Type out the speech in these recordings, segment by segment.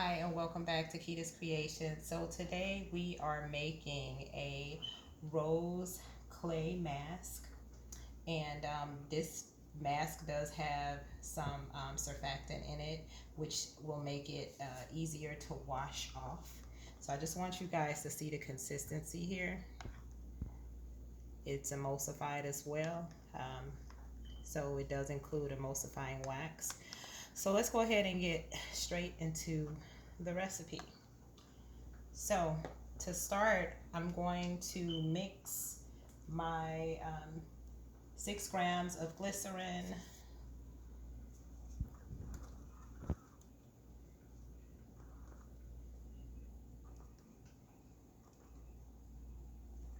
Hi and welcome back to Kita's Creation. So today we are making a rose clay mask, and this mask does have some surfactant in it, which will make it easier to wash off. So I just want you guys to see the consistency here. It's emulsified as well, so it does include emulsifying wax. So let's go ahead and get straight into the recipe. So to start, I'm going to mix my 6 grams of glycerin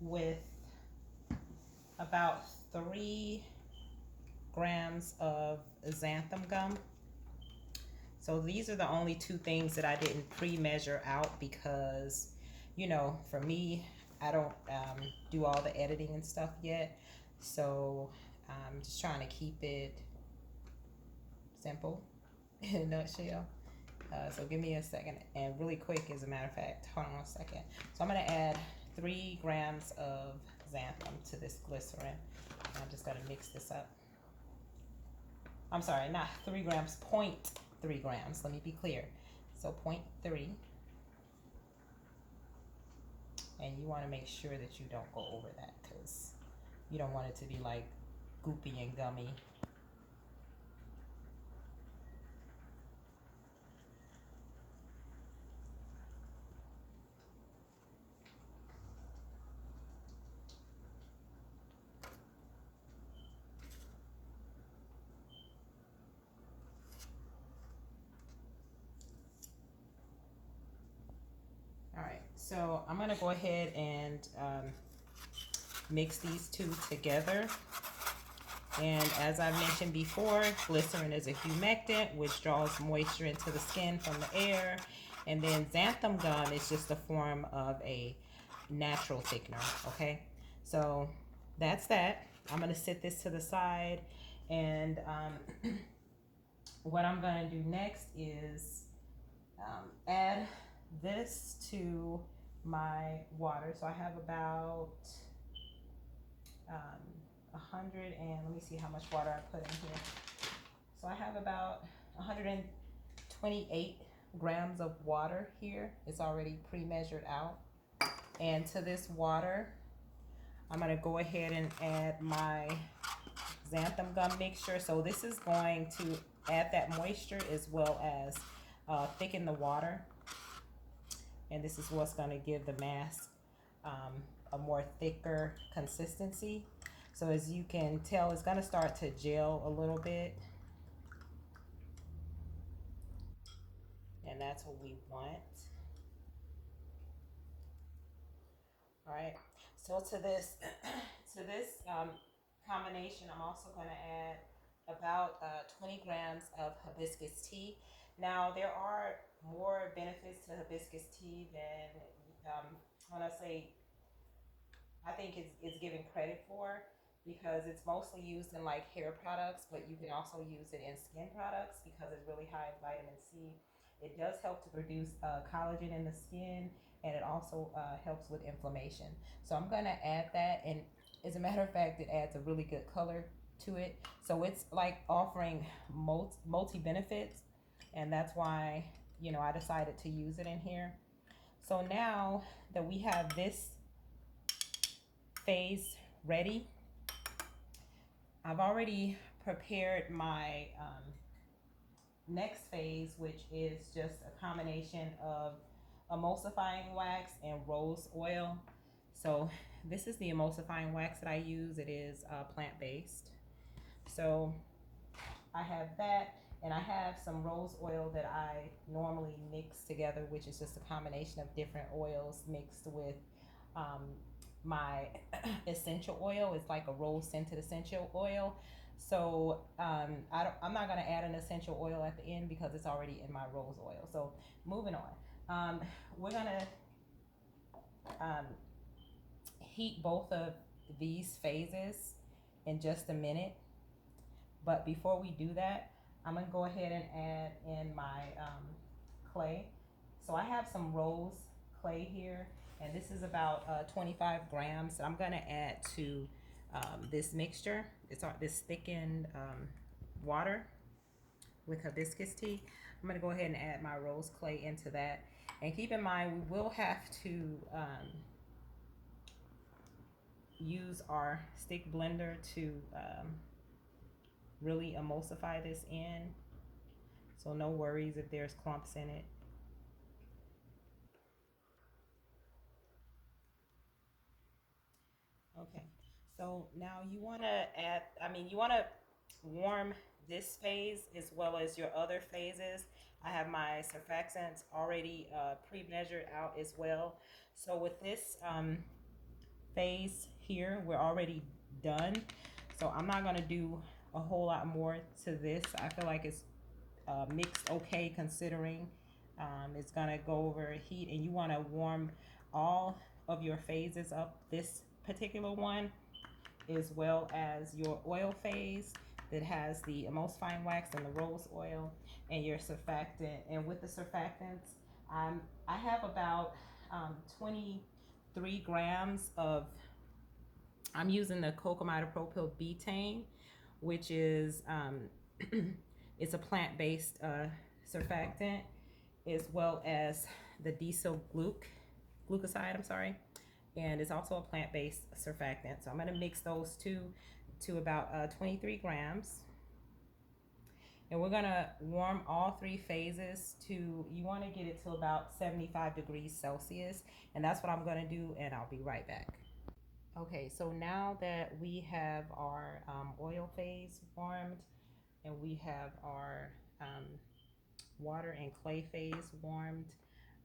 with about 3 grams of xanthan gum. So these are the only two things that I didn't pre-measure out because, you know, for me, I don't do all the editing and stuff yet. So I'm just trying to keep it simple in a nutshell. So give me a second, and really quick, as a matter of fact, hold on a second. So I'm gonna add 3 grams of xanthan to this glycerin. I'm just gonna mix this up. I'm sorry, not 3 grams, 0.3 grams. Let me be clear. So 0.3. And you want to make sure that you don't go over that because you don't want it to be like goopy and gummy. All right, so I'm gonna go ahead and mix these two together. And as I mentioned before, glycerin is a humectant, which draws moisture into the skin from the air. And then xanthan gum is just a form of a natural thickener, okay? So that's that. I'm gonna set this to the side. And what I'm gonna do next is add this to my water. So I have about 100 and let me see how much water I put in here. So I have about 128 grams of water here. It's already pre-measured out. And to this water, I'm gonna go ahead and add my xanthan gum mixture. So this is going to add that moisture as well as thicken the water. And this is what's gonna give the mask a more thicker consistency. So as you can tell, it's gonna start to gel a little bit. And that's what we want. All right, so to this combination, I'm also gonna add about 20 grams of hibiscus tea. Now, there are more benefits to hibiscus tea than when I say I think it's given credit for, because it's mostly used in like hair products, but you can also use it in skin products because it's really high in vitamin C. It does help to produce collagen in the skin, and it also helps with inflammation. So I'm gonna add that, and as a matter of fact, it adds a really good color to it. So it's like offering multi benefits, and that's why, you know, I decided to use it in here. So now that we have this phase ready, I've already prepared my next phase, which is just a combination of emulsifying wax and rose oil. So this is the emulsifying wax that I use. It is plant-based. So I have that, and I have some rose oil that I normally mix together, which is just a combination of different oils mixed with my essential oil. It's like a rose scented essential oil. So I'm not gonna add an essential oil at the end because it's already in my rose oil. So moving on, we're gonna heat both of these phases in just a minute. But before we do that, I'm gonna go ahead and add in my clay. So I have some rose clay here, and this is about 25 grams that I'm gonna add to this mixture. It's this thickened water with hibiscus tea. I'm gonna go ahead and add my rose clay into that. And keep in mind, we will have to use our stick blender to really emulsify this in. So no worries if there's clumps in it. Okay, so now you want to add, you want to warm this phase as well as your other phases. I have my surfactants already pre-measured out as well. So with this phase here, we're already done. So I'm not going to do a whole lot more to this. I feel like it's mixed okay considering it's going to go over heat, and you want to warm all of your phases up. This particular one, as well as your oil phase that has the emulsifying wax and the rose oil and your surfactant. And with the surfactants, I have about 23 grams of, I'm using the cocamidopropyl betaine, which is it's a plant-based surfactant, as well as the glucoside, I'm sorry, and it's also a plant-based surfactant. So I'm going to mix those two to about 23 grams. And we're going to warm all three phases to, you want to get it to about 75 degrees Celsius. And that's what I'm going to do, and I'll be right back. Okay, so now that we have our oil phase warmed, and we have our water and clay phase warmed,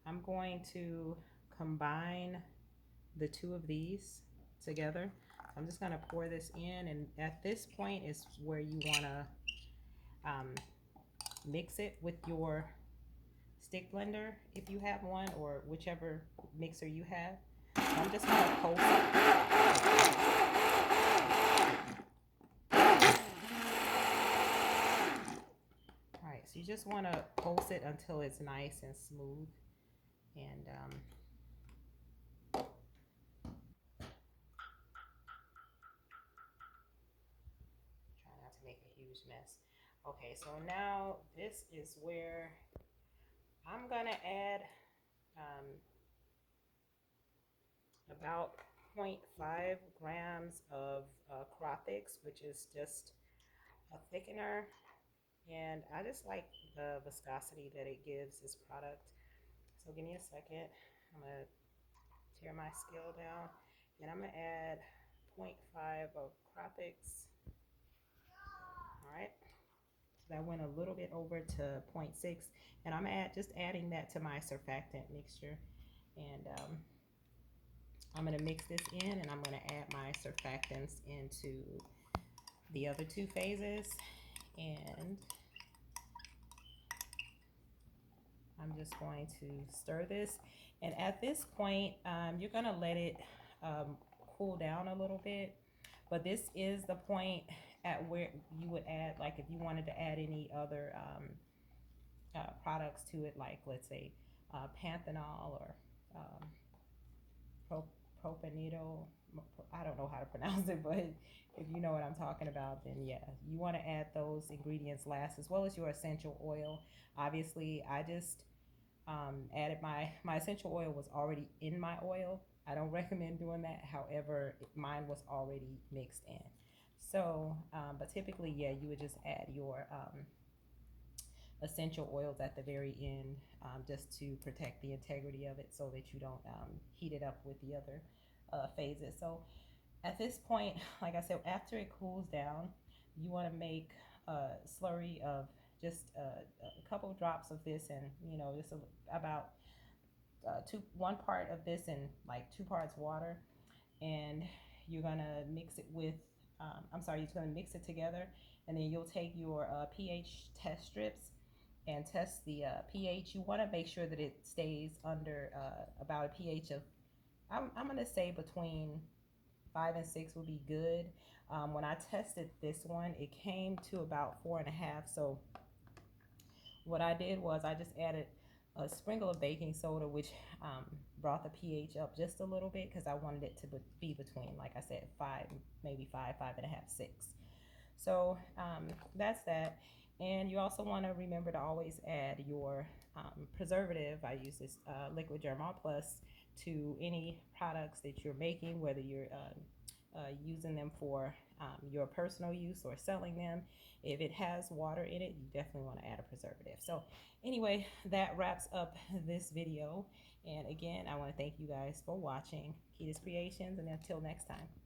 I'm going to combine the two of these together. I'm just going to pour this in, and at this point is where you want to mix it with your stick blender if you have one, or whichever mixer you have. So I'm just going to pulse it. Alright, so you just want to pulse it until it's nice and smooth. And try not to make a huge mess. Okay, so now this is where I'm gonna add about 0.5 grams of Crofix, which is just a thickener, and I just like the viscosity that it gives this product. So give me a second. I'm gonna tear my scale down, and I'm gonna add 0.5 of Crofix. All right. So that went a little bit over to 0.6, and I'm just adding that to my surfactant mixture, and I'm going to mix this in, and I'm going to add my surfactants into the other two phases, and I'm just going to stir this. And at this point, you're going to let it cool down a little bit, but this is the point at where you would add, like if you wanted to add any other products to it, like let's say panthenol or propanidol. I don't know how to pronounce it, but if you know what I'm talking about, then yeah, you want to add those ingredients last, as well as your essential oil. Obviously, I just added my essential oil was already in my oil. I don't recommend doing that. However, mine was already mixed in. So, but typically, yeah, you would just add your essential oils at the very end, just to protect the integrity of it, so that you don't heat it up with the other phases. So at this point, like I said, after it cools down, you want to make a slurry of just a couple of drops of this, and just about one part of this and like 2 parts water, and you're gonna mix it with you're gonna mix it together, and then you'll take your pH test strips and test the pH. You want to make sure that it stays under about a pH of, I'm gonna say between 5 and 6 would be good. When I tested this one, it came to about 4.5. So what I did was I just added a sprinkle of baking soda, which brought the pH up just a little bit because I wanted it to be between, like I said, five, maybe five, 5.5, 6. So that's that. And you also want to remember to always add your preservative. I use this Liquid Germall Plus to any products that you're making, whether you're using them for your personal use or selling them. If it has water in it, you definitely want to add a preservative. So anyway, that wraps up this video. And again, I want to thank you guys for watching Kita's Creations, and until next time.